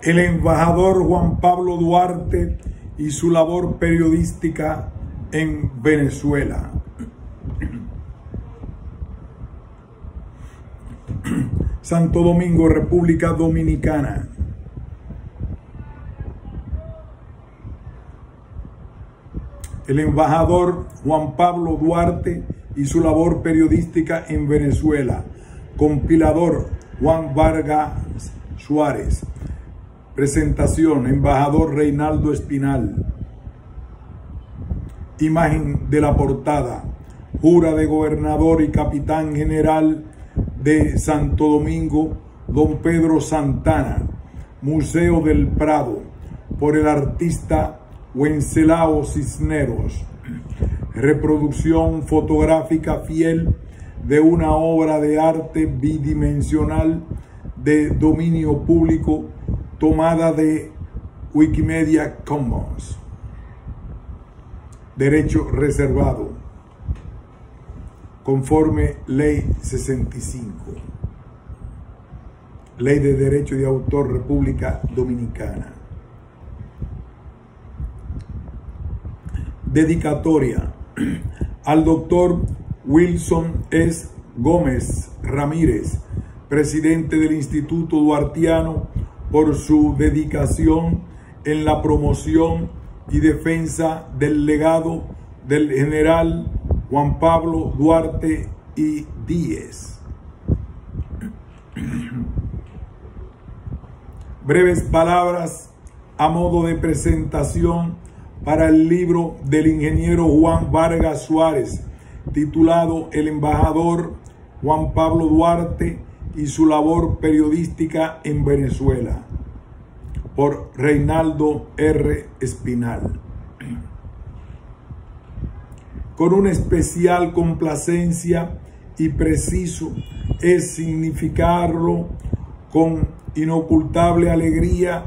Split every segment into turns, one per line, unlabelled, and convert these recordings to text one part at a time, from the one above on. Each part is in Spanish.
el embajador Juan Pablo Duarte y su labor periodística en Venezuela. Santo Domingo, República Dominicana. El embajador Juan Pablo Duarte y su labor periodística en Venezuela. Compilador Juan Vargas Suárez. Presentación, embajador Reinaldo Espinal. Imagen de la portada. Jura de gobernador y capitán general de Santo Domingo, don Pedro Santana. Museo del Prado, por el artista Wenceslao Cisneros. Reproducción fotográfica fiel de una obra de arte bidimensional de dominio público tomada de Wikimedia Commons. Derecho reservado, conforme Ley 65. Ley de Derecho de Autor, República Dominicana. Dedicatoria al doctor Wilson S. Gómez Ramírez, presidente del Instituto Duartiano, por su dedicación en la promoción y defensa del legado del general Juan Pablo Duarte y Díez. Breves palabras a modo de presentación para el libro del ingeniero Juan Vargas Suárez, titulado El embajador Juan Pablo Duarte y su labor periodística en Venezuela, por Reinaldo R. Espinal. Con una especial complacencia y preciso es significarlo con inocultable alegría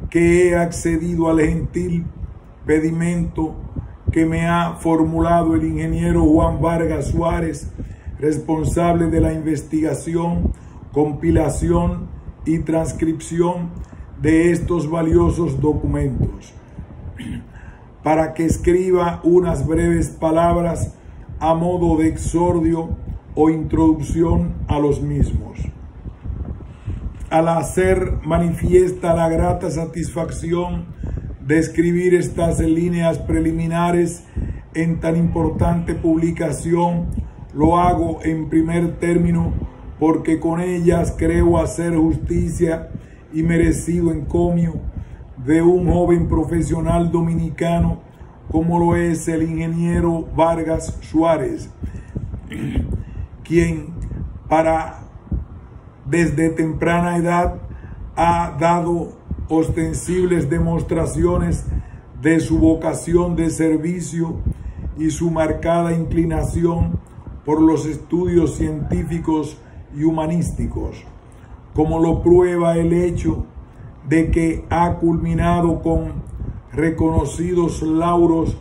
que he accedido al gentil pedimento que me ha formulado el ingeniero Juan Vargas Suárez, responsable de la investigación, compilación y transcripción de estos valiosos documentos, para que escriba unas breves palabras a modo de exordio o introducción a los mismos. Al hacer manifiesta la grata satisfacción de escribir estas líneas preliminares en tan importante publicación, lo hago en primer término porque con ellas creo hacer justicia y merecido encomio de un joven profesional dominicano como lo es el ingeniero Vargas Suárez, quien desde temprana edad ha dado ostensibles demostraciones de su vocación de servicio y su marcada inclinación por los estudios científicos y humanísticos, como lo prueba el hecho de que ha culminado con reconocidos lauros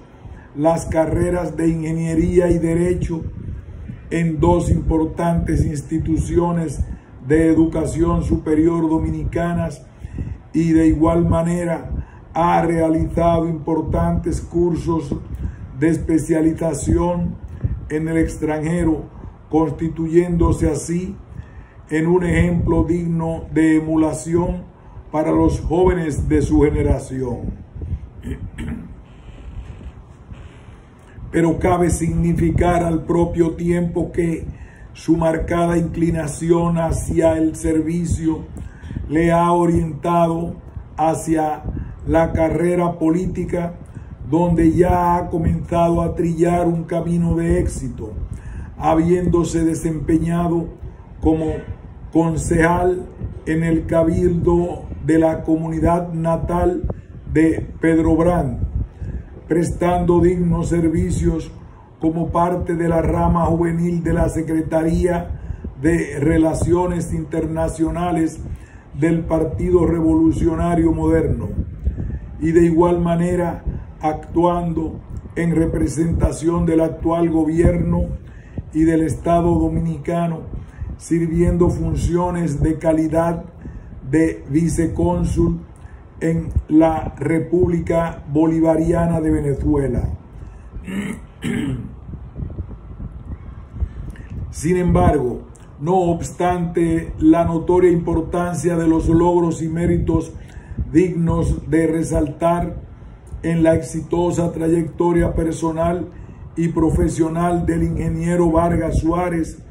las carreras de Ingeniería y Derecho en dos importantes instituciones de educación superior dominicanas, y de igual manera ha realizado importantes cursos de especialización en el extranjero, constituyéndose así en un ejemplo digno de emulación para los jóvenes de su generación. Pero cabe significar al propio tiempo que su marcada inclinación hacia el servicio le ha orientado hacia la carrera política, donde ya ha comenzado a trillar un camino de éxito, habiéndose desempeñado como concejal en el Cabildo de la comunidad natal de Pedro Brand, prestando dignos servicios como parte de la rama juvenil de la Secretaría de Relaciones Internacionales del Partido Revolucionario Moderno, y de igual manera actuando en representación del actual gobierno y del Estado dominicano, sirviendo funciones de calidad de vicecónsul en la República Bolivariana de Venezuela. Sin embargo, no obstante la notoria importancia de los logros y méritos dignos de resaltar en la exitosa trayectoria personal y profesional del ingeniero Vargas Suárez,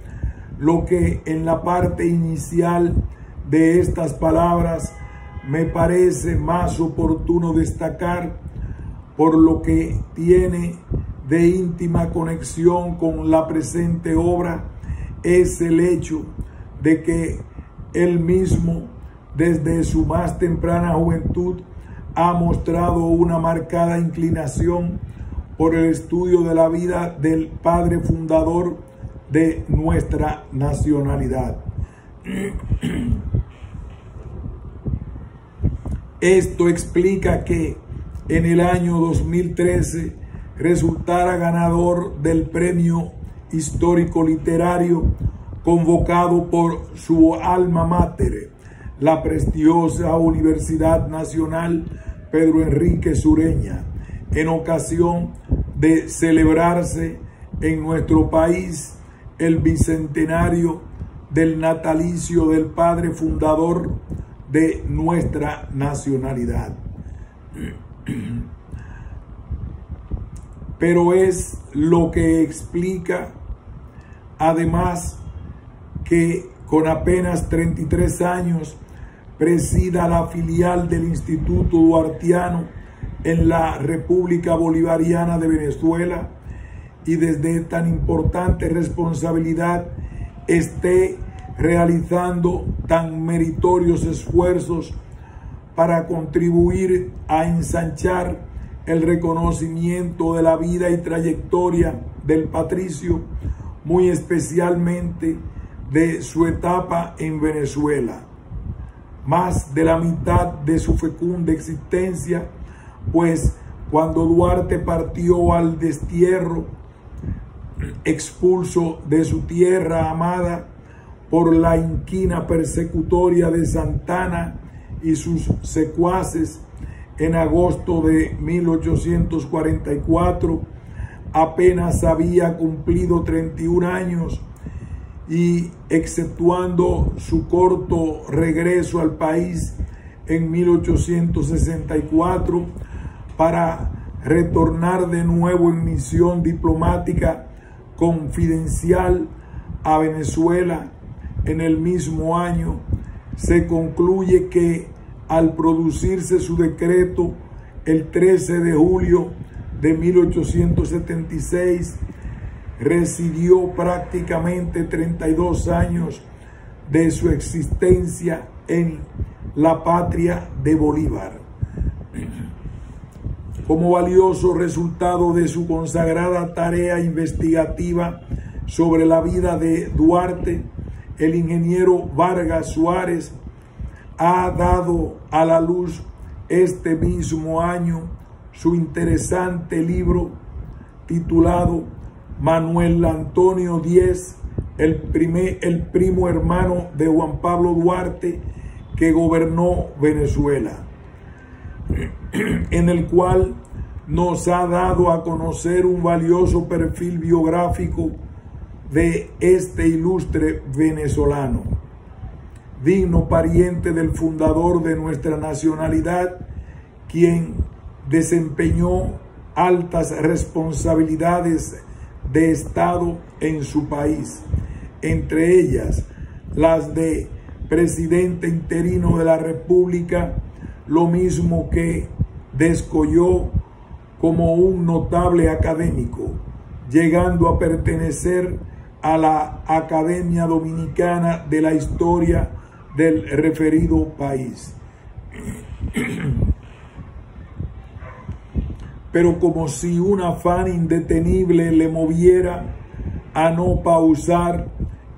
lo que en la parte inicial de estas palabras me parece más oportuno destacar, por lo que tiene de íntima conexión con la presente obra, es el hecho de que él mismo, desde su más temprana juventud, ha mostrado una marcada inclinación por el estudio de la vida del padre fundador de nuestra nacionalidad. Esto explica que en el año 2013 resultara ganador del premio histórico literario convocado por su alma mater, la prestigiosa Universidad Nacional Pedro Enrique Sureña, en ocasión de celebrarse en nuestro país el bicentenario del natalicio del padre fundador de nuestra nacionalidad. Pero es lo que explica, además, que con apenas 33 años presida la filial del Instituto Duartiano en la República Bolivariana de Venezuela y desde tan importante responsabilidad esté realizando tan meritorios esfuerzos para contribuir a ensanchar el reconocimiento de la vida y trayectoria del patricio, muy especialmente de su etapa en Venezuela. Más de la mitad de su fecunda existencia, pues cuando Duarte partió al destierro, expulso de su tierra amada por la inquina persecutoria de Santana y sus secuaces en agosto de 1844, apenas había cumplido 31 años y, exceptuando su corto regreso al país en 1864 para retornar de nuevo en misión diplomática confidencial a Venezuela en el mismo año, se concluye que al producirse su decreto el 13 de julio de 1876, residió prácticamente 32 años de su existencia en la patria de Bolívar. Como valioso resultado de su consagrada tarea investigativa sobre la vida de Duarte, el ingeniero Vargas Suárez ha dado a la luz este mismo año su interesante libro titulado Manuel Antonio Díez, el primo hermano de Juan Pablo Duarte, que gobernó Venezuela, en el cual nos ha dado a conocer un valioso perfil biográfico de este ilustre venezolano, digno pariente del fundador de nuestra nacionalidad, quien desempeñó altas responsabilidades de Estado en su país, entre ellas las de presidente interino de la República, lo mismo que descolló como un notable académico, llegando a pertenecer a la Academia Dominicana de la Historia del referido país. Pero como si un afán indetenible le moviera a no pausar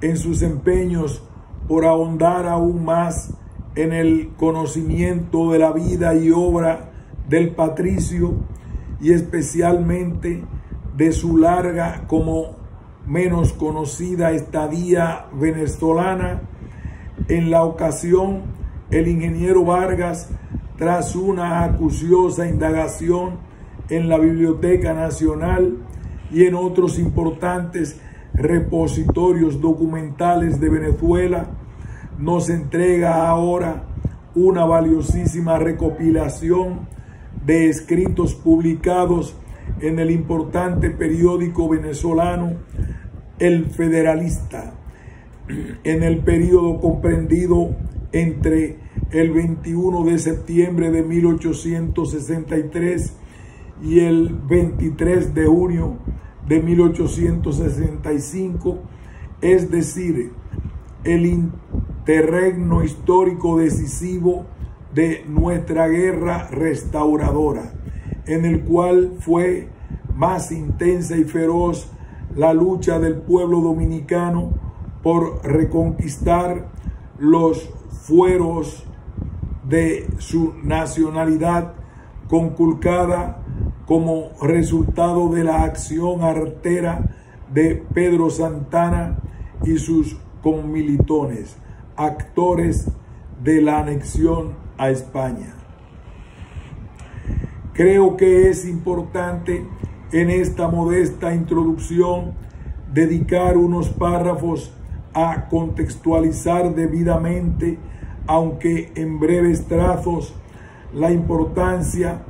en sus empeños por ahondar aún más en el conocimiento de la vida y obra del patricio, y especialmente de su larga como menos conocida estadía venezolana, en la ocasión el ingeniero Vargas tras una acuciosa indagación en la Biblioteca Nacional y en otros importantes repositorios documentales de Venezuela, nos entrega ahora una valiosísima recopilación de escritos publicados en el importante periódico venezolano El Federalista, en el periodo comprendido entre el 21 de septiembre de 1863 y el 23 de junio de 1865, es decir, el interregno histórico decisivo de nuestra guerra restauradora, en el cual fue más intensa y feroz la lucha del pueblo dominicano por reconquistar los fueros de su nacionalidad, conculcada como resultado de la acción artera de Pedro Santana y sus conmilitones, actores de la anexión a España. Creo que es importante en esta modesta introducción dedicar unos párrafos a contextualizar debidamente, aunque en breves trazos, la importancia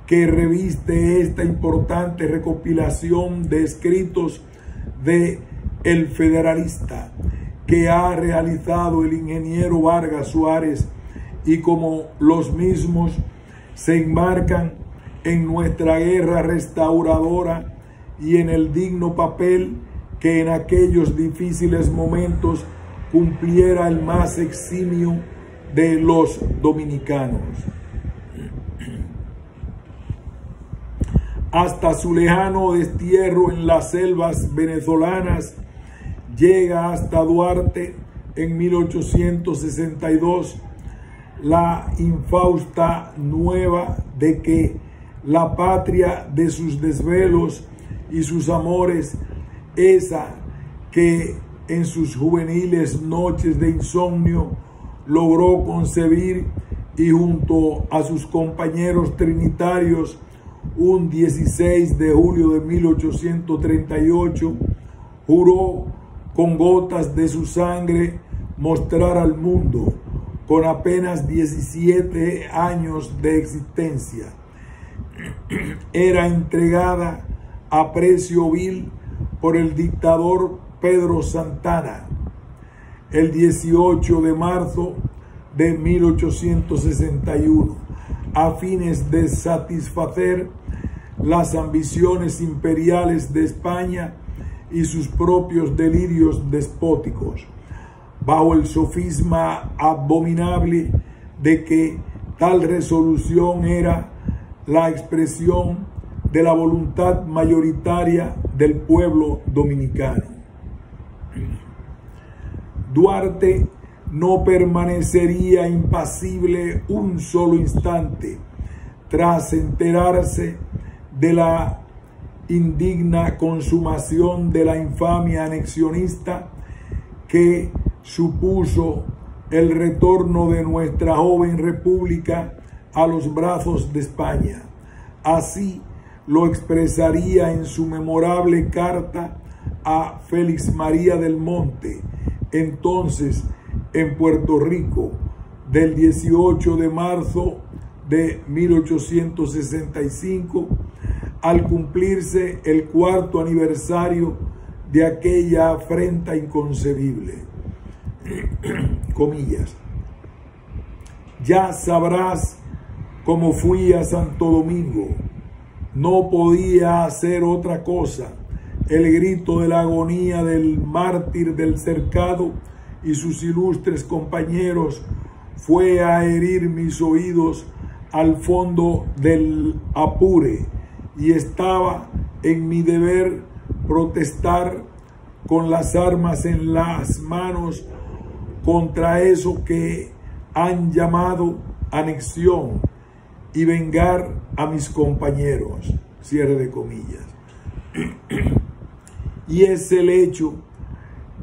que reviste esta importante recopilación de escritos de El Federalista que ha realizado el ingeniero Vargas Suárez, y como los mismos se enmarcan en nuestra guerra restauradora y en el digno papel que en aquellos difíciles momentos cumpliera el más eximio de los dominicanos. Hasta su lejano destierro en las selvas venezolanas, llega hasta Duarte en 1862 la infausta nueva de que la patria de sus desvelos y sus amores, esa que en sus juveniles noches de insomnio logró concebir y junto a sus compañeros trinitarios un 16 de julio de 1838 juró con gotas de su sangre mostrar al mundo, con apenas 17 años de existencia. Era entregada a precio vil por el dictador Pedro Santana el 18 de marzo de 1861, a fines de satisfacer las ambiciones imperiales de España y sus propios delirios despóticos, bajo el sofisma abominable de que tal resolución era la expresión de la voluntad mayoritaria del pueblo dominicano. Duarte no permanecería impasible un solo instante tras enterarse de la indigna consumación de la infamia anexionista que supuso el retorno de nuestra joven república a los brazos de España. Así lo expresaría en su memorable carta a Félix María del Monte, entonces en Puerto Rico, del 18 de marzo de 1865, al cumplirse el 4º aniversario de aquella afrenta inconcebible. Comillas. Ya sabrás cómo fui a Santo Domingo. No podía hacer otra cosa. El grito de la agonía del mártir del cercado y sus ilustres compañeros fue a herir mis oídos al fondo del Apure, y estaba en mi deber protestar con las armas en las manos contra eso que han llamado anexión y vengar a mis compañeros, cierre de comillas. Y es el hecho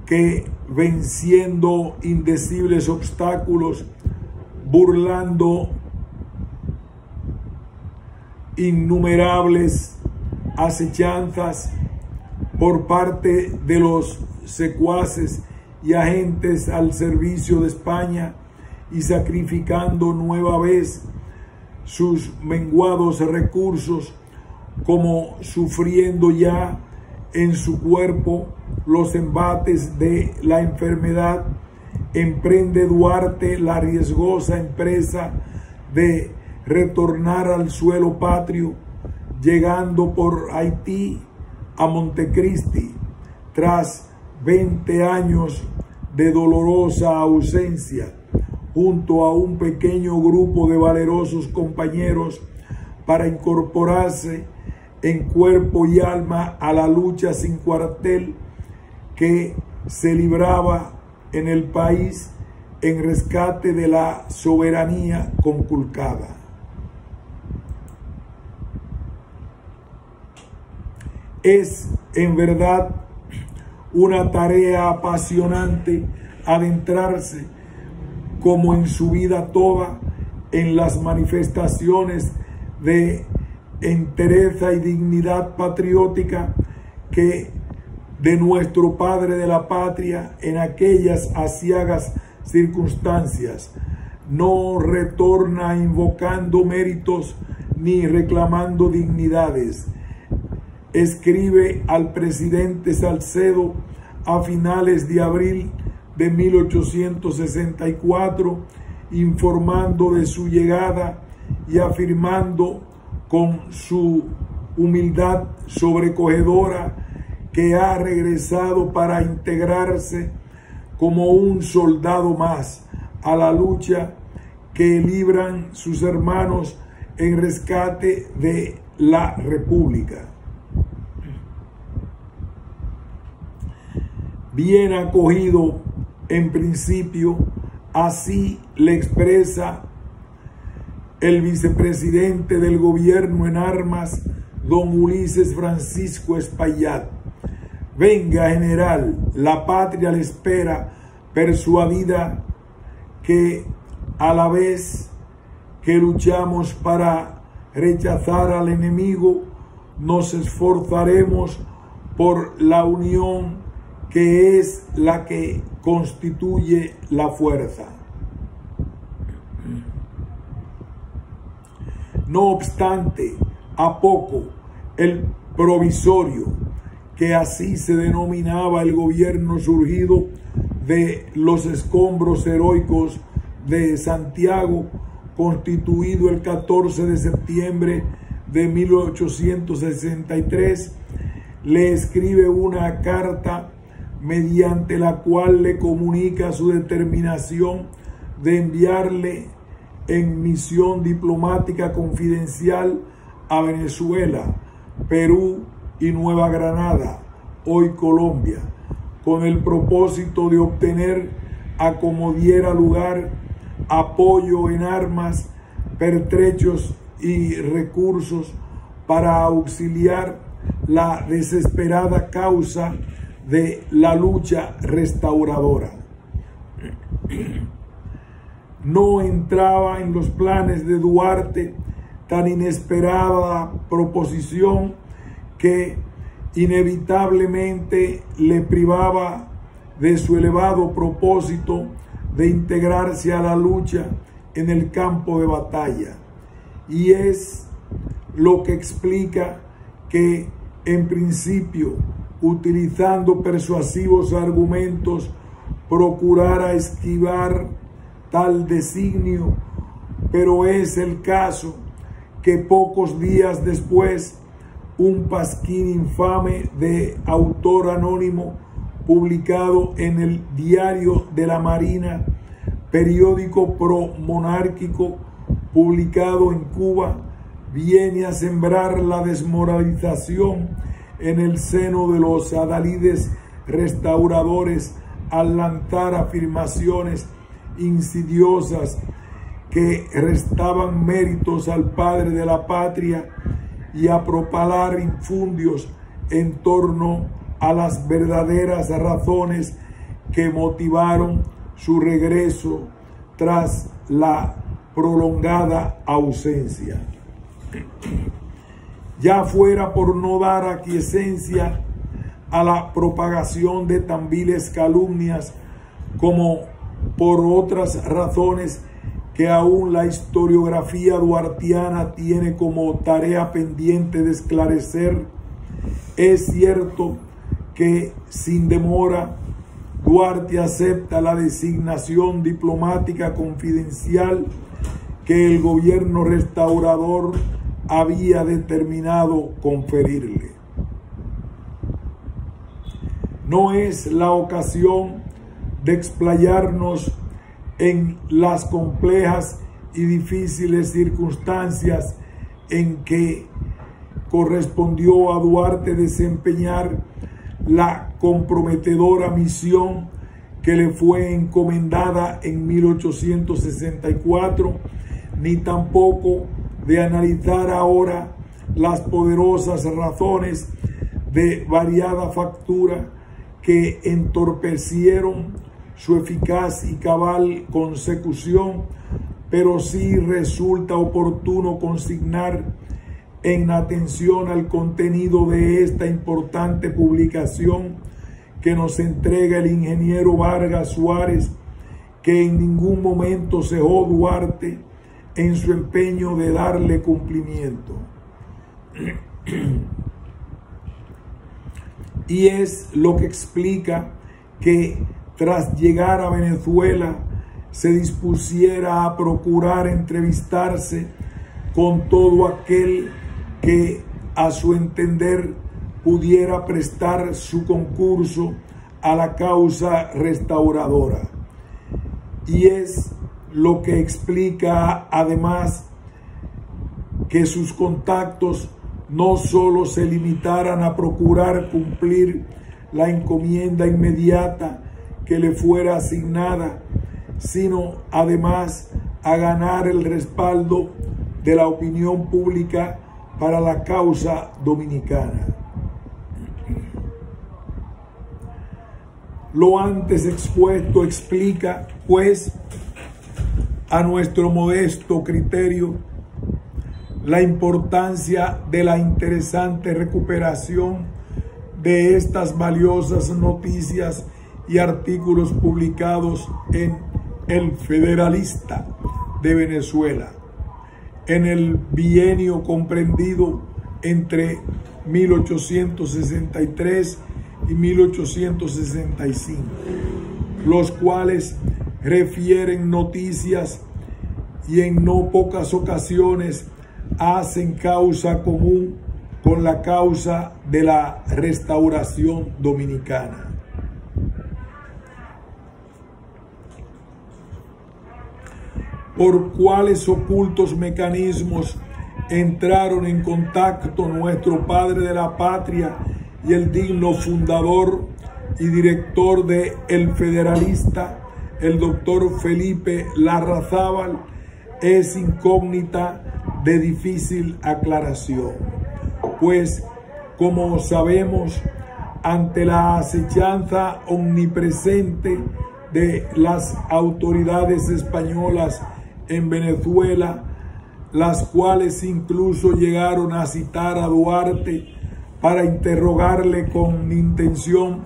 que, venciendo indecibles obstáculos, burlando innumerables acechanzas por parte de los secuaces y agentes al servicio de España, y sacrificando nueva vez sus menguados recursos, como sufriendo ya en su cuerpo los embates de la enfermedad, emprende Duarte la riesgosa empresa de retornar al suelo patrio, llegando por Haití a Montecristi, tras 20 años de dolorosa ausencia, junto a un pequeño grupo de valerosos compañeros, para incorporarse en cuerpo y alma a la lucha sin cuartel que se libraba en el país en rescate de la soberanía conculcada. Es en verdad una tarea apasionante adentrarse, como en su vida toda, en las manifestaciones de entereza y dignidad patriótica que de nuestro padre de la patria en aquellas aciagas circunstancias no retorna invocando méritos ni reclamando dignidades. Escribe al presidente Salcedo a finales de abril de 1864, informando de su llegada y afirmando con su humildad sobrecogedora que ha regresado para integrarse como un soldado más a la lucha que libran sus hermanos en rescate de la República. Bien acogido en principio, así le expresa el vicepresidente del gobierno en armas, don Ulises Francisco Espaillat. Venga, general, la patria le espera, persuadida que a la vez que luchamos para rechazar al enemigo, nos esforzaremos por la unión que es la que constituye la fuerza. No obstante, a poco el provisorio, que así se denominaba el gobierno surgido de los escombros heroicos de Santiago, constituido el 14 de septiembre de 1863, le escribe una carta mediante la cual le comunica su determinación de enviarle en misión diplomática confidencial a Venezuela, Perú y Nueva Granada, hoy Colombia, con el propósito de obtener, a como diera lugar, apoyo en armas, pertrechos y recursos para auxiliar la desesperada causa de la lucha restauradora. No entraba en los planes de Duarte tan inesperada proposición que inevitablemente le privaba de su elevado propósito de integrarse a la lucha en el campo de batalla. Y es lo que explica que, en principio, utilizando persuasivos argumentos, procurara esquivar tal designio, pero es el caso que pocos días después un pasquín infame de autor anónimo, publicado en el Diario de la Marina, periódico pro-monárquico publicado en Cuba, viene a sembrar la desmoralización en el seno de los adalides restauradores al lanzar afirmaciones insidiosas que restaban méritos al padre de la patria y a propalar infundios en torno a las verdaderas razones que motivaron su regreso tras la prolongada ausencia. ya fuera por no dar aquiescencia a la propagación de tan viles calumnias, como por otras razones que aún la historiografía duartiana tiene como tarea pendiente de esclarecer. Es cierto que sin demora Duarte acepta la designación diplomática confidencial que el gobierno restaurador había determinado conferirle. No es la ocasión de explayarnos en las complejas y difíciles circunstancias en que correspondió a Duarte desempeñar la comprometedora misión que le fue encomendada en 1864, ni tampoco de analizar ahora las poderosas razones de variada factura que entorpecieron su eficaz y cabal consecución, pero sí resulta oportuno consignar en atención al contenido de esta importante publicación que nos entrega el ingeniero Vargas Suárez, que en ningún momento cejó Duarte en su empeño de darle cumplimiento. Y es lo que explica que tras llegar a Venezuela se dispusiera a procurar entrevistarse con todo aquel que a su entender pudiera prestar su concurso a la causa restauradora. Y es lo que explica además que sus contactos no solo se limitaran a procurar cumplir la encomienda inmediata que le fuera asignada, sino además a ganar el respaldo de la opinión pública para la causa dominicana. Lo antes expuesto explica, pues, a nuestro modesto criterio, la importancia de la interesante recuperación de estas valiosas noticias y artículos publicados en El Federalista de Venezuela en el bienio comprendido entre 1863 y 1865, los cuales refieren noticias y en no pocas ocasiones hacen causa común con la causa de la restauración dominicana. Por cuáles ocultos mecanismos entraron en contacto nuestro padre de la patria y el digno fundador y director de El Federalista, el doctor Felipe Larrazábal, es incógnita de difícil aclaración, pues, como sabemos, ante la acechanza omnipresente de las autoridades españolas en Venezuela, las cuales incluso llegaron a citar a Duarte para interrogarle con intención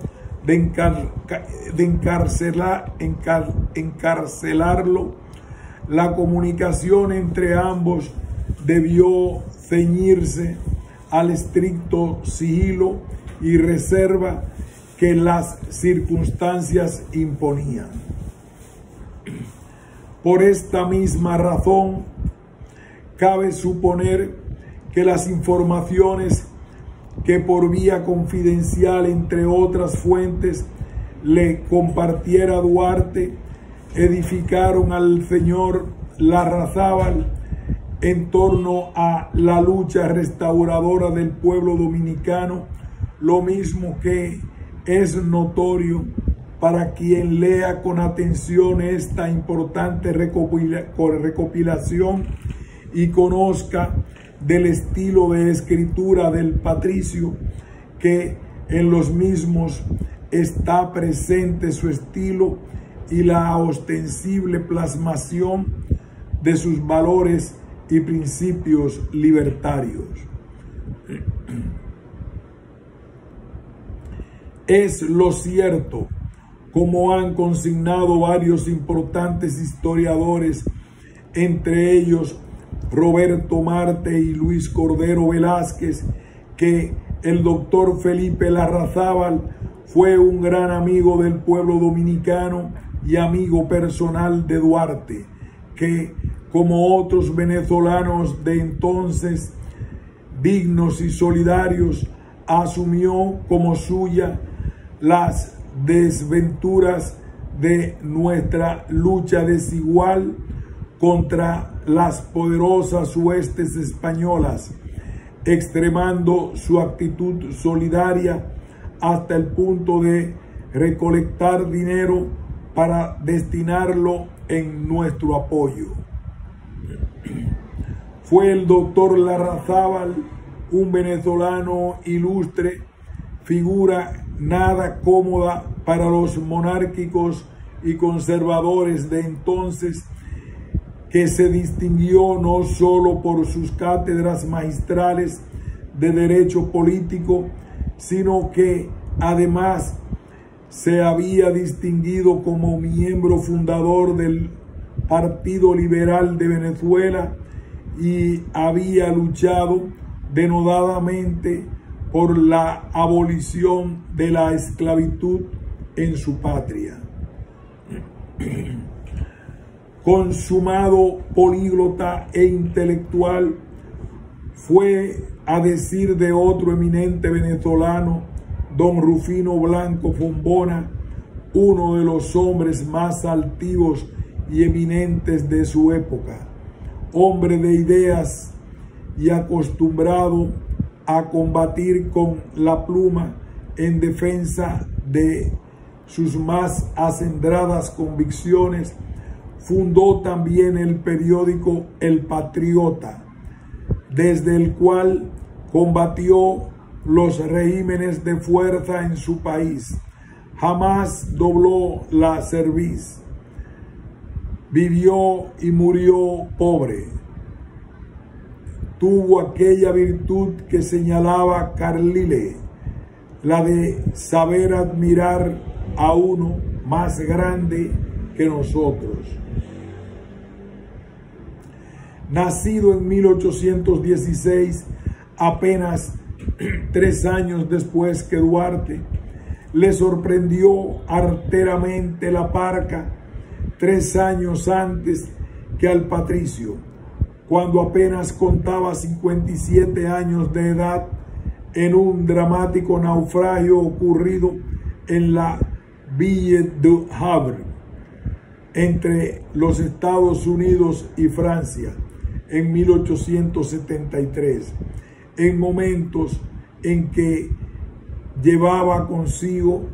de encarcelarlo, la comunicación entre ambos debió ceñirse al estricto sigilo y reserva que las circunstancias imponían. Por esta misma razón, cabe suponer que las informaciones que por vía confidencial, entre otras fuentes, le compartiera Duarte, edificaron al señor Larrazábal en torno a la lucha restauradora del pueblo dominicano, lo mismo que es notorio para quien lea con atención esta importante recopilación y conozca del estilo de escritura del patricio, que en los mismos está presente su estilo y la ostensible plasmación de sus valores y principios libertarios. Es lo cierto, como han consignado varios importantes historiadores, entre ellos Roberto Marte y Luis Cordero Velázquez, que el doctor Felipe Larrazábal fue un gran amigo del pueblo dominicano y amigo personal de Duarte, que, como otros venezolanos de entonces, dignos y solidarios, asumió como suya las desventuras de nuestra lucha desigual contra las poderosas huestes españolas, extremando su actitud solidaria hasta el punto de recolectar dinero para destinarlo en nuestro apoyo. Fue el doctor Larrazábal un venezolano ilustre, figura nada cómoda para los monárquicos y conservadores de entonces, que se distinguió no solo por sus cátedras magistrales de derecho político, sino que además se había distinguido como miembro fundador del Partido Liberal de Venezuela y había luchado denodadamente por la abolición de la esclavitud en su patria. Consumado políglota e intelectual, fue, a decir de otro eminente venezolano, don Rufino Blanco Fombona, uno de los hombres más altivos y eminentes de su época, hombre de ideas y acostumbrado a combatir con la pluma en defensa de sus más acendradas convicciones. Fundó también el periódico El Patriota, desde el cual combatió los regímenes de fuerza en su país. Jamás dobló la cerviz. Vivió y murió pobre. Tuvo aquella virtud que señalaba Carlyle, la de saber admirar a uno más grande que nosotros. Nacido en 1816, apenas 3 años después que Duarte, le sorprendió arteramente la parca 3 años antes que al patricio, cuando apenas contaba 57 años de edad, en un dramático naufragio ocurrido en la Ville du Havre, entre los Estados Unidos y Francia, en 1873, en momentos en que llevaba consigo,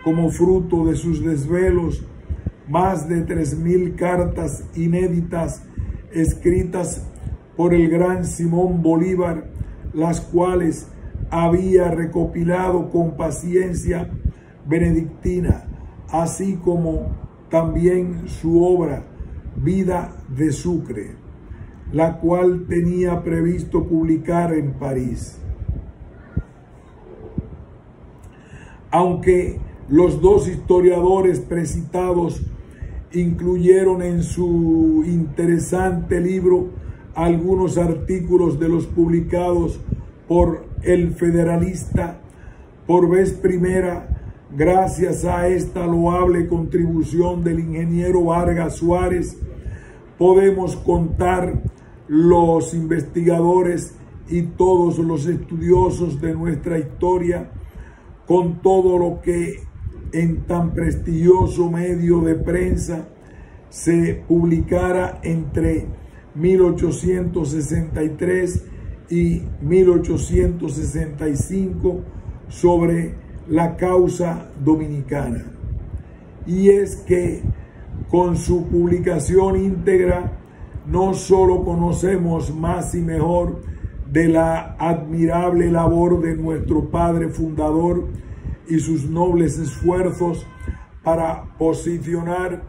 como fruto de sus desvelos, más de 3.000 cartas inéditas escritas por el gran Simón Bolívar, las cuales había recopilado con paciencia benedictina, así como también su obra Vida de Sucre, la cual tenía previsto publicar en París. Aunque los dos historiadores precitados incluyeron en su interesante libro algunos artículos de los publicados por El Federalista, por vez primera, gracias a esta loable contribución del ingeniero Vargas Suárez, podemos contar los investigadores y todos los estudiosos de nuestra historia con todo lo que en tan prestigioso medio de prensa se publicara entre 1863 y 1865 sobre la causa dominicana. Y es que con su publicación íntegra no solo conocemos más y mejor de la admirable labor de nuestro padre fundador y sus nobles esfuerzos para posicionar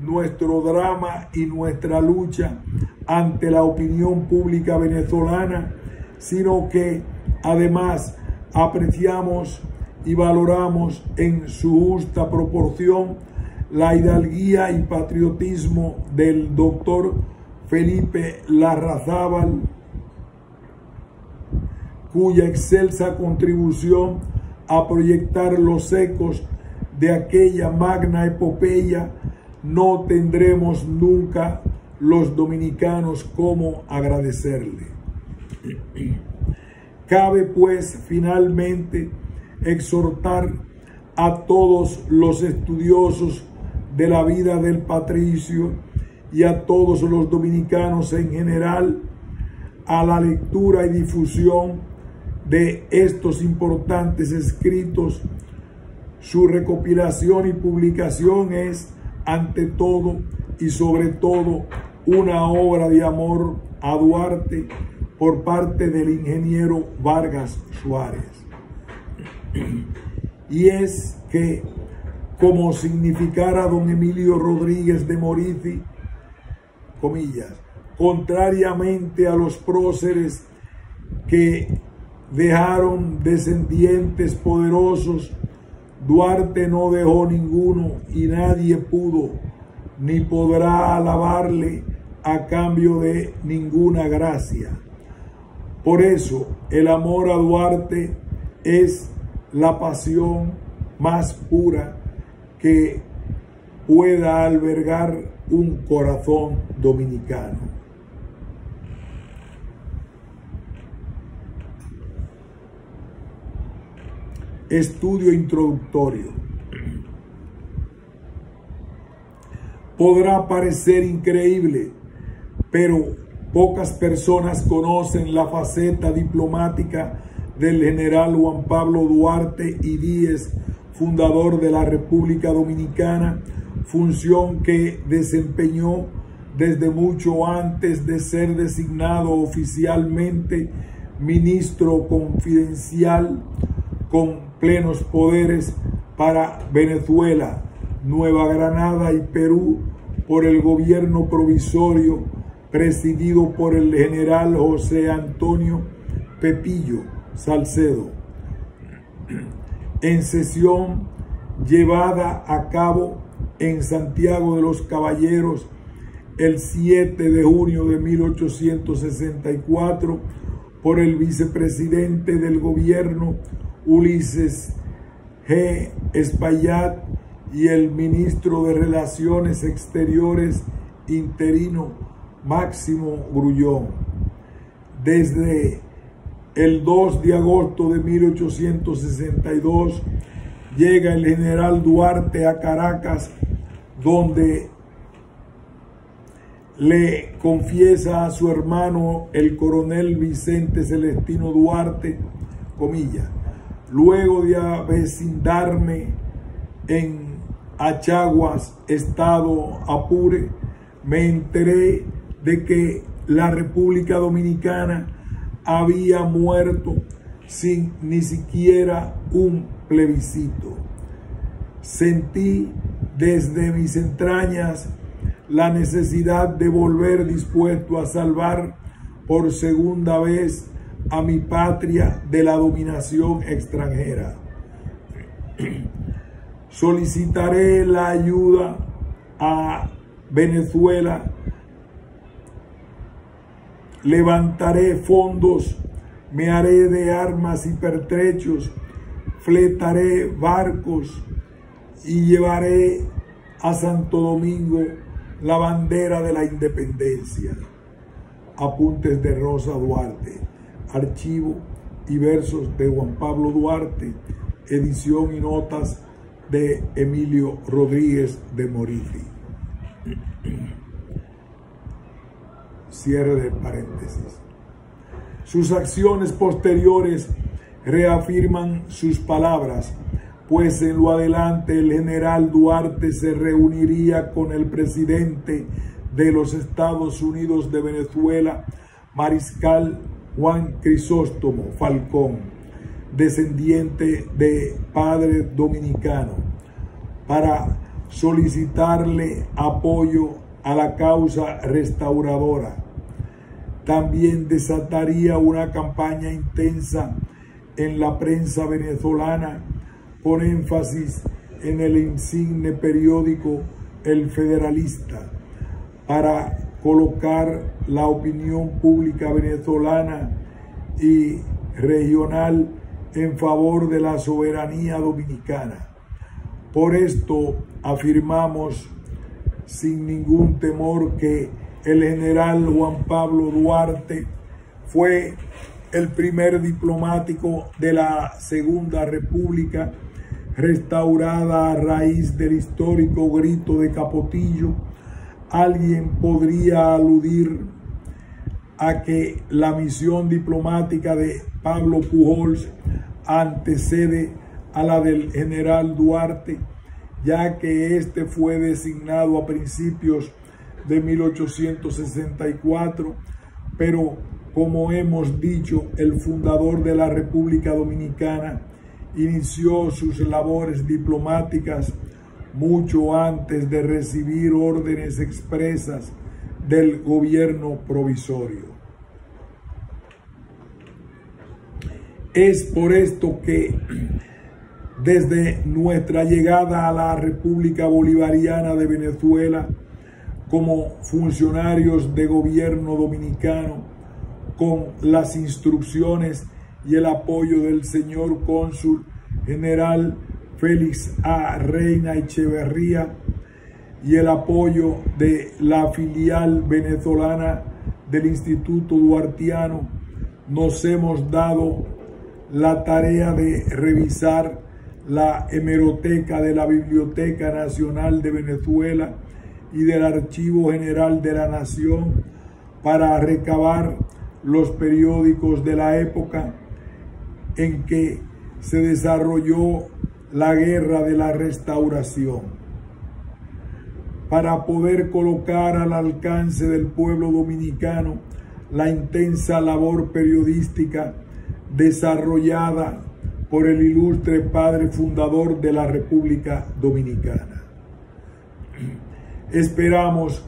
nuestro drama y nuestra lucha ante la opinión pública venezolana, sino que además apreciamos y valoramos en su justa proporción la hidalguía y patriotismo del doctor Felipe Larrazábal, cuya excelsa contribución a proyectar los ecos de aquella magna epopeya no tendremos nunca los dominicanos cómo agradecerle. Cabe pues finalmente exhortar a todos los estudiosos de la vida del patricio y a todos los dominicanos en general a la lectura y difusión de estos importantes escritos. Su recopilación y publicación es, ante todo y sobre todo, una obra de amor a Duarte por parte del ingeniero Vargas Suárez. Y es que, como significara don Emilio Rodríguez de Morici, comillas, contrariamente a los próceres que dejaron descendientes poderosos, Duarte no dejó ninguno y nadie pudo ni podrá alabarle a cambio de ninguna gracia. Por eso el amor a Duarte es la pasión más pura que pueda albergar un corazón dominicano. Estudio introductorio. Podrá parecer increíble, pero pocas personas conocen la faceta diplomática del general Juan Pablo Duarte y Díez, fundador de la República Dominicana, función que desempeñó desde mucho antes de ser designado oficialmente ministro confidencial con plenos poderes para Venezuela, Nueva Granada y Perú por el gobierno provisorio presidido por el general José Antonio Pepillo Salcedo, en sesión llevada a cabo en Santiago de los Caballeros el 7 de junio de 1864 por el vicepresidente del gobierno Ulises G. Espaillat y el ministro de Relaciones Exteriores interino Máximo Grullón. Desde el 2 de agosto de 1862 llega el general Duarte a Caracas, donde le confiesa a su hermano el coronel Vicente Celestino Duarte, comillas, luego de avecindarme en Achaguas, estado Apure, me enteré de que la República Dominicana había muerto sin ni siquiera un plebiscito. Sentí desde mis entrañas la necesidad de volver dispuesto a salvar por segunda vez a mi patria de la dominación extranjera. Solicitaré la ayuda a Venezuela, levantaré fondos, me haré de armas y pertrechos, fletaré barcos y llevaré a Santo Domingo la bandera de la independencia. Apuntes de Rosa Duarte, archivo y versos de Juan Pablo Duarte, edición y notas de Emilio Rodríguez de Morici. Cierre de paréntesis. Sus acciones posteriores reafirman sus palabras, pues en lo adelante el general Duarte se reuniría con el presidente de los Estados Unidos de Venezuela, Mariscal Juan Crisóstomo Falcón, descendiente de padre dominicano, para solicitarle apoyo a la causa restauradora. También desataría una campaña intensa en la prensa venezolana con énfasis en el insigne periódico El Federalista, para colocar la opinión pública venezolana y regional en favor de la soberanía dominicana. Por esto afirmamos sin ningún temor que el general Juan Pablo Duarte fue el primer diplomático de la Segunda República, restaurada a raíz del histórico grito de Capotillo. Alguien podría aludir a que la misión diplomática de Pablo Pujols antecede a la del general Duarte, ya que este fue designado a principios de 1864, pero como hemos dicho, el fundador de la República Dominicana inició sus labores diplomáticas mucho antes de recibir órdenes expresas del gobierno provisorio. Es por esto que desde nuestra llegada a la República Bolivariana de Venezuela, como funcionarios de gobierno dominicano, con las instrucciones y el apoyo del señor cónsul general Félix A. Reina Echeverría y el apoyo de la filial venezolana del Instituto Duartiano, nos hemos dado la tarea de revisar la hemeroteca de la Biblioteca Nacional de Venezuela y del Archivo General de la Nación para recabar los periódicos de la época en que se desarrolló la Guerra de la Restauración, para poder colocar al alcance del pueblo dominicano la intensa labor periodística desarrollada por el ilustre padre fundador de la República Dominicana. Esperamos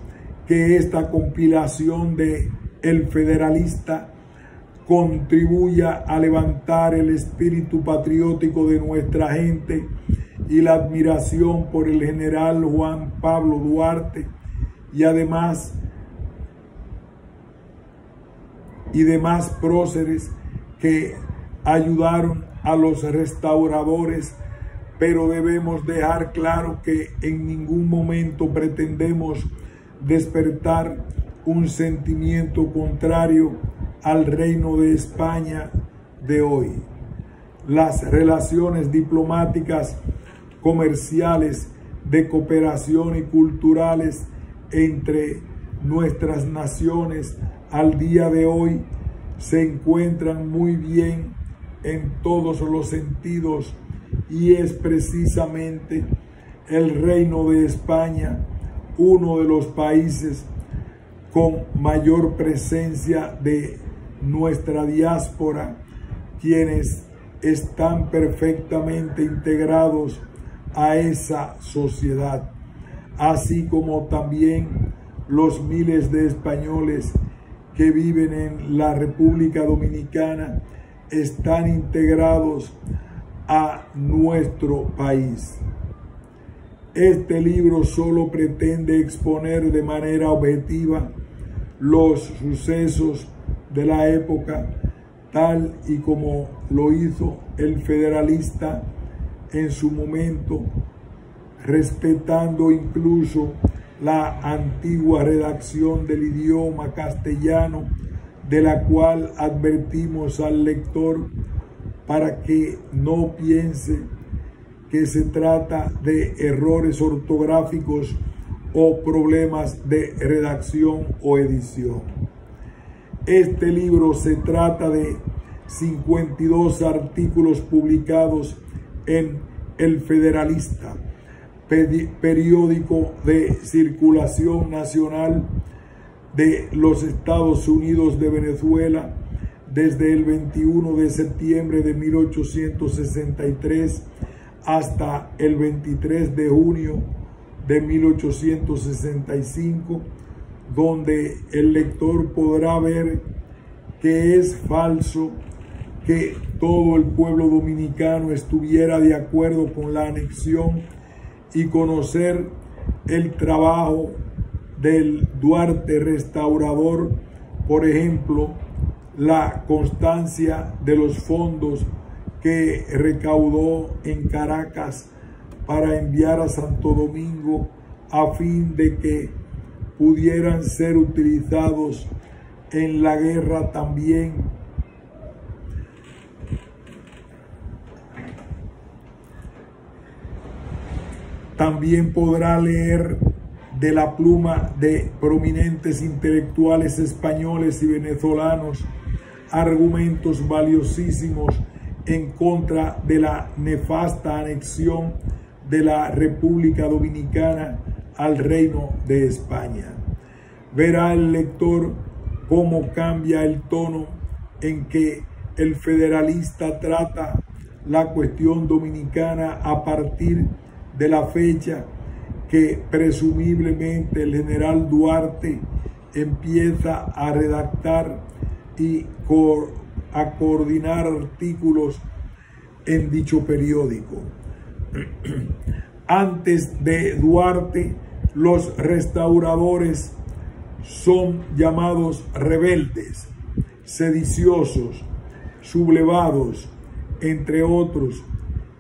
que esta compilación de El Federalista contribuya a levantar el espíritu patriótico de nuestra gente y la admiración por el general Juan Pablo Duarte y demás próceres que ayudaron a los restauradores, pero debemos dejar claro que en ningún momento pretendemos despertar un sentimiento contrario al Reino de España de hoy. Las relaciones diplomáticas, comerciales, de cooperación y culturales entre nuestras naciones al día de hoy se encuentran muy bien en todos los sentidos, y es precisamente el Reino de España uno de los países con mayor presencia de nuestra diáspora, quienes están perfectamente integrados a esa sociedad, así como también los miles de españoles que viven en la República Dominicana están integrados a nuestro país. Este libro solo pretende exponer de manera objetiva los sucesos de la época, tal y como lo hizo el Federalista en su momento, respetando incluso la antigua redacción del idioma castellano, de la cual advertimos al lector para que no piense que se trata de errores ortográficos o problemas de redacción o edición. Este libro se trata de 52 artículos publicados en El Federalista, periódico de circulación nacional de los Estados Unidos de Venezuela, desde el 21 de septiembre de 1863 hasta el 23 de junio de 1865, donde el lector podrá ver que es falso que todo el pueblo dominicano estuviera de acuerdo con la anexión y conocer el trabajo del Duarte restaurador, por ejemplo, la constancia de los fondos que recaudó en Caracas para enviar a Santo Domingo a fin de que pudieran ser utilizados en la guerra también. También podrá leer de la pluma de prominentes intelectuales españoles y venezolanos argumentos valiosísimos en contra de la nefasta anexión de la República Dominicana al Reino de España. Verá el lector cómo cambia el tono en que el federalista trata la cuestión dominicana a partir de la fecha que presumiblemente el general Duarte empieza a redactar y a coordinar artículos en dicho periódico. Antes de Duarte, los restauradores son llamados rebeldes, sediciosos, sublevados, entre otros,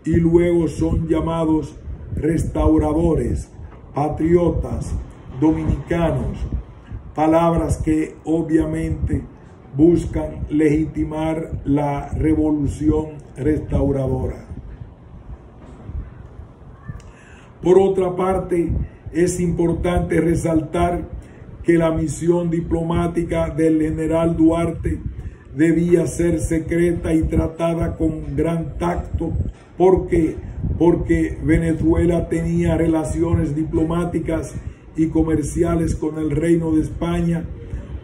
y luego son llamados restauradores, patriotas, dominicanos, palabras que obviamente buscan legitimar la revolución restauradora. Por otra parte, es importante resaltar que la misión diplomática del general Duarte debía ser secreta y tratada con gran tacto. ¿Por qué? Porque Venezuela tenía relaciones diplomáticas y comerciales con el Reino de España.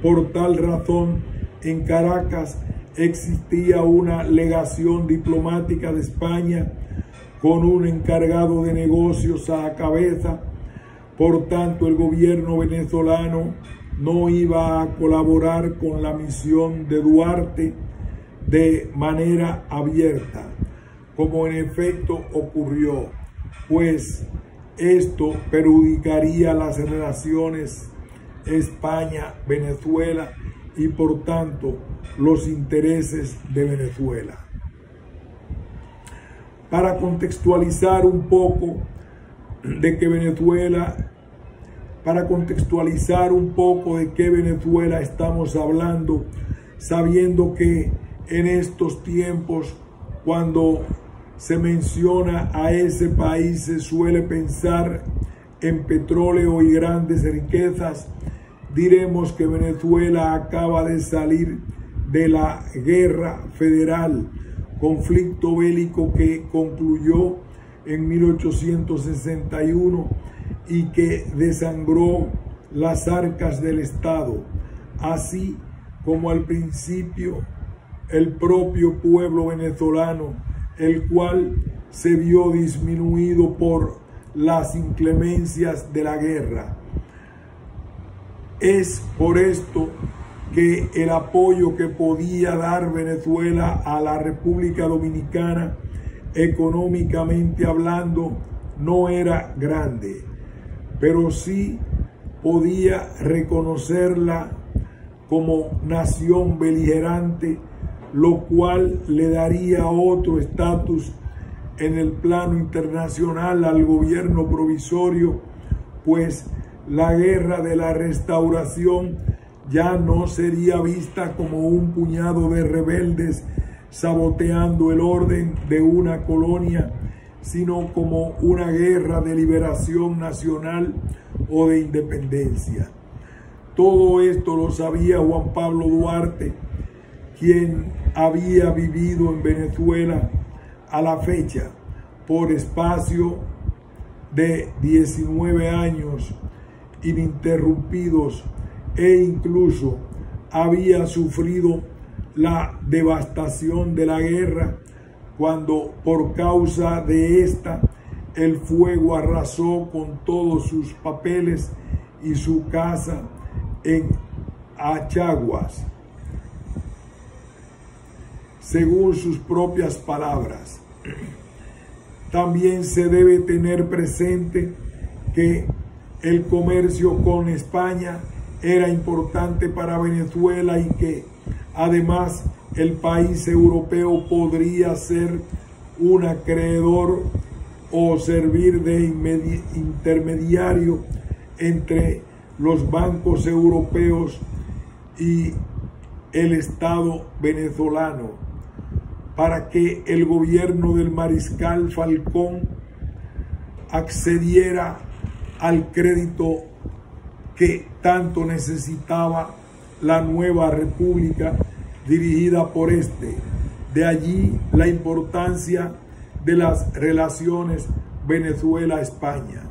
Por tal razón, en Caracas existía una legación diplomática de España con un encargado de negocios a la cabeza. Por tanto, el gobierno venezolano no iba a colaborar con la misión de Duarte de manera abierta, como en efecto ocurrió, pues esto perjudicaría las relaciones España-Venezuela y por tanto los intereses de Venezuela. Para contextualizar un poco de qué Venezuela estamos hablando, sabiendo que en estos tiempos, cuando se menciona a ese país, se suele pensar en petróleo y grandes riquezas. Diremos que Venezuela acaba de salir de la guerra federal, conflicto bélico que concluyó en 1861 y que desangró las arcas del Estado, así como al principio el propio pueblo venezolano, el cual se vio disminuido por las inclemencias de la guerra. Es por esto que el apoyo que podía dar Venezuela a la República Dominicana, económicamente hablando, no era grande, pero sí podía reconocerla como nación beligerante, lo cual le daría otro estatus en el plano internacional al gobierno provisorio, pues la guerra de la restauración ya no sería vista como un puñado de rebeldes saboteando el orden de una colonia, sino como una guerra de liberación nacional o de independencia. Todo esto lo sabía Juan Pablo Duarte, quien había vivido en Venezuela a la fecha por espacio de 19 años ininterrumpidos, e incluso había sufrido la devastación de la guerra cuando, por causa de esta, el fuego arrasó con todos sus papeles y su casa en Achaguas. según sus propias palabras. También se debe tener presente que el comercio con España era importante para Venezuela y que además el país europeo podría ser un acreedor o servir de intermediario entre los bancos europeos y el Estado venezolano, para que el gobierno del mariscal Falcón accediera al crédito que tanto necesitaba la nueva república dirigida por este. De allí la importancia de las relaciones Venezuela-España.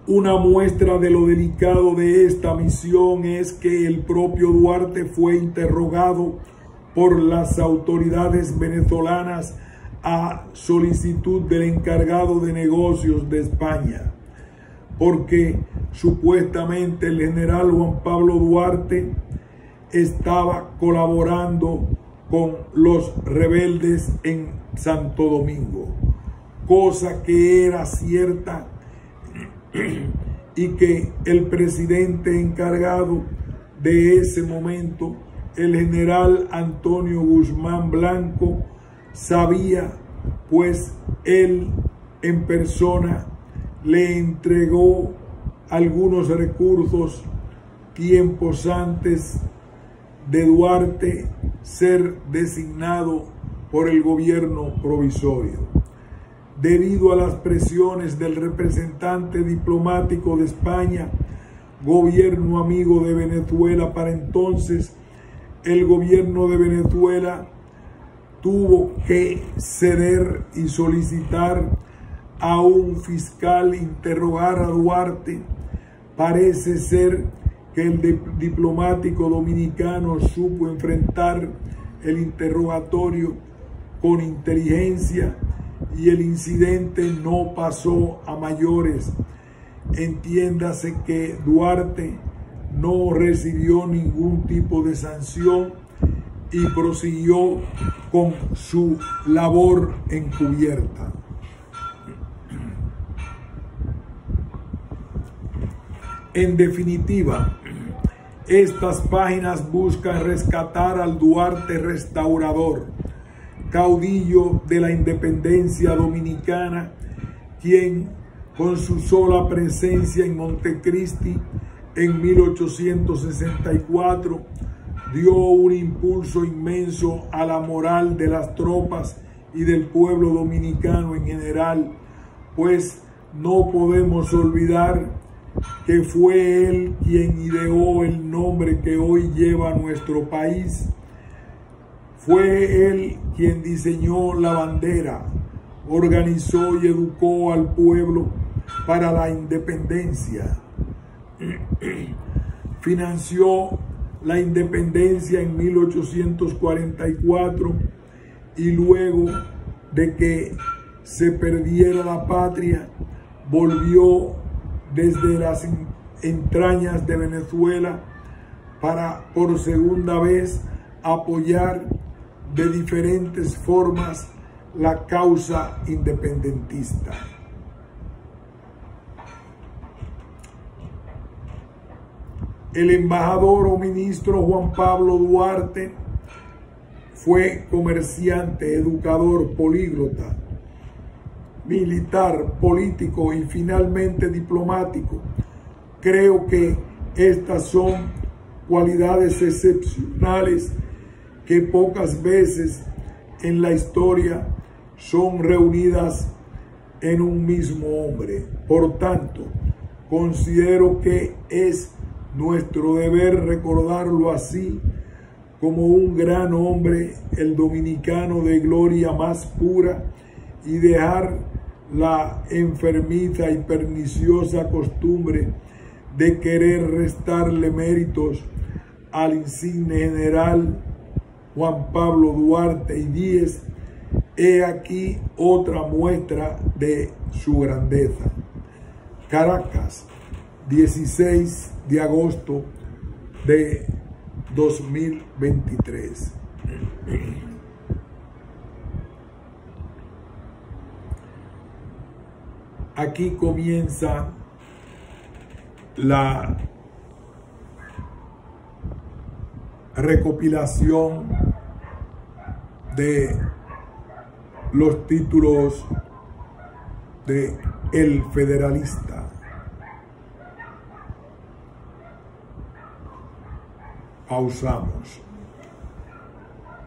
Una muestra de lo delicado de esta misión es que el propio Duarte fue interrogado por las autoridades venezolanas a solicitud del encargado de negocios de España, porque supuestamente el general Juan Pablo Duarte estaba colaborando con los rebeldes en Santo Domingo, cosa que era cierta, y que el presidente encargado de ese momento, el general Antonio Guzmán Blanco, sabía, pues él en persona le entregó algunos recursos tiempos antes de Duarte ser designado por el gobierno provisorio. Debido a las presiones del representante diplomático de España, gobierno amigo de Venezuela para entonces, el gobierno de Venezuela tuvo que ceder y solicitar a un fiscal interrogar a Duarte. Parece ser que el diplomático dominicano supo enfrentar el interrogatorio con inteligencia y el incidente no pasó a mayores. Entiéndase que Duarte no recibió ningún tipo de sanción y prosiguió con su labor encubierta. En definitiva, estas páginas buscan rescatar al Duarte restaurador, caudillo de la independencia dominicana, quien con su sola presencia en Montecristi en 1864 dio un impulso inmenso a la moral de las tropas y del pueblo dominicano en general, pues no podemos olvidar que fue él quien ideó el nombre que hoy lleva nuestro país. Fue él quien diseñó la bandera, organizó y educó al pueblo para la independencia, financió la independencia en 1844 y luego de que se perdiera la patria, volvió desde las entrañas de Venezuela para por segunda vez apoyar de diferentes formas la causa independentista. El embajador o ministro Juan Pablo Duarte fue comerciante, educador, políglota, militar, político y finalmente diplomático. Creo que estas son cualidades excepcionales que pocas veces en la historia son reunidas en un mismo hombre. Por tanto, considero que es nuestro deber recordarlo así, como un gran hombre, el dominicano de gloria más pura, y dejar la enfermiza y perniciosa costumbre de querer restarle méritos al insigne general Juan Pablo Duarte y Díez. He aquí otra muestra de su grandeza. Caracas, 16 de agosto de 2023. Aquí comienza la recopilación de los títulos de El Federalista. Pausamos.